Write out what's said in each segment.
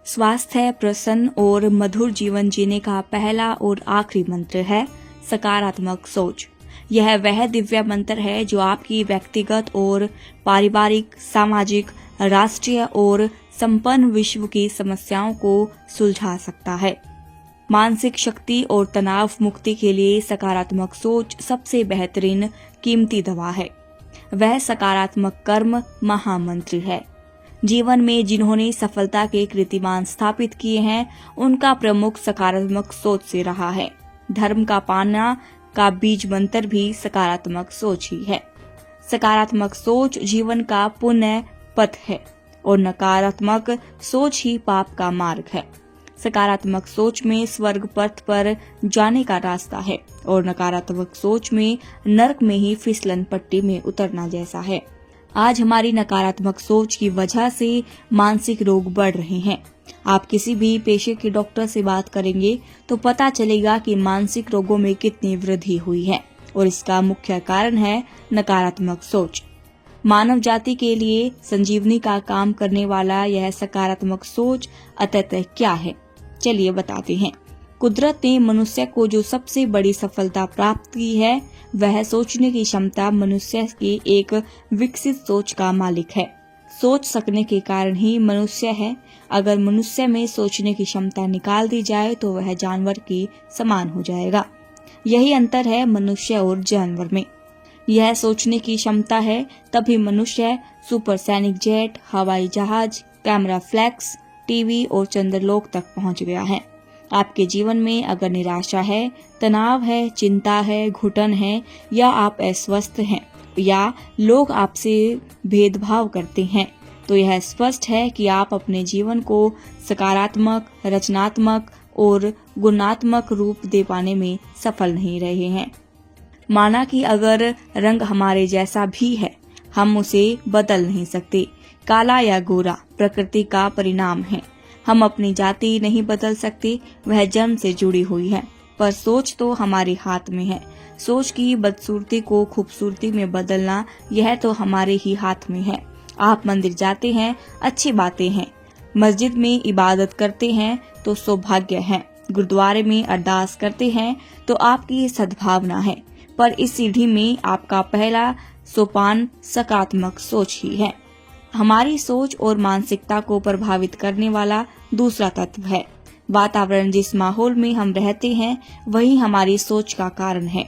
स्वास्थ्य, प्रसन्न और मधुर जीवन जीने का पहला और आखिरी मंत्र है सकारात्मक सोच। यह वह दिव्य मंत्र है जो आपकी व्यक्तिगत और पारिवारिक, सामाजिक, राष्ट्रीय और संपन्न विश्व की समस्याओं को सुलझा सकता है। मानसिक शक्ति और तनाव मुक्ति के लिए सकारात्मक सोच सबसे बेहतरीन कीमती दवा है। वह सकारात्मक कर्म महामंत्र है। जीवन में जिन्होंने सफलता के कीर्तिमान स्थापित किए हैं, उनका प्रमुख सकारात्मक सोच से रहा है। धर्म का पाना का बीज मंत्र भी सकारात्मक सोच ही है। सकारात्मक सोच जीवन का पुण्य पथ है और नकारात्मक सोच ही पाप का मार्ग है। सकारात्मक सोच में स्वर्ग पथ पर जाने का रास्ता है और नकारात्मक सोच में नरक में ही फिसलन पट्टी में उतरना जैसा है। आज हमारी नकारात्मक सोच की वजह से मानसिक रोग बढ़ रहे हैं। आप किसी भी पेशे के डॉक्टर से बात करेंगे तो पता चलेगा कि मानसिक रोगों में कितनी वृद्धि हुई है और इसका मुख्य कारण है नकारात्मक सोच। मानव जाति के लिए संजीवनी का काम करने वाला यह सकारात्मक सोच अंततः क्या है, चलिए बताते हैं। कुदरत ने मनुष्य को जो सबसे बड़ी सफलता प्राप्त की है, वह सोचने की क्षमता मनुष्य की एक विकसित सोच का मालिक है। सोच सकने के कारण ही मनुष्य है। अगर मनुष्य में सोचने की क्षमता निकाल दी जाए तो वह जानवर के समान हो जाएगा। यही अंतर है मनुष्य और जानवर में। यह सोचने की क्षमता है, तभी मनुष्य सुपरसैनिक जेट, हवाई जहाज, कैमरा फ्लैक्स, टीवी और चंद्रलोक तक पहुंच गया है। आपके जीवन में अगर निराशा है, तनाव है, चिंता है, घुटन है या आप अस्वस्थ हैं या लोग आपसे भेदभाव करते हैं, तो यह स्पष्ट है कि आप अपने जीवन को सकारात्मक, रचनात्मक और गुणात्मक रूप दे पाने में सफल नहीं रहे हैं। माना कि अगर रंग हमारे जैसा भी है, हम उसे बदल नहीं सकते। काला या गोरा प्रकृति का परिणाम है। हम अपनी जाति नहीं बदल सकते, वह जन्म से जुड़ी हुई है, पर सोच तो हमारे हाथ में है। सोच की बदसूरती को खूबसूरती में बदलना, यह तो हमारे ही हाथ में है। आप मंदिर जाते हैं, अच्छी बातें हैं। मस्जिद में इबादत करते हैं तो सौभाग्य है। गुरुद्वारे में अरदास करते हैं तो आपकी सद्भावना है। पर इस सीढ़ी में आपका पहला सोपान सकारात्मक सोच ही है। हमारी सोच और मानसिकता को प्रभावित करने वाला दूसरा तत्व है वातावरण। जिस माहौल में हम रहते हैं, वही हमारी सोच का कारण है।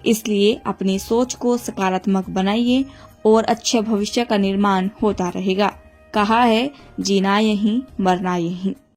इसलिए अपनी सोच को सकारात्मक बनाइए और अच्छे भविष्य का निर्माण होता रहेगा। कहा है, जीना यहीं, मरना यहीं।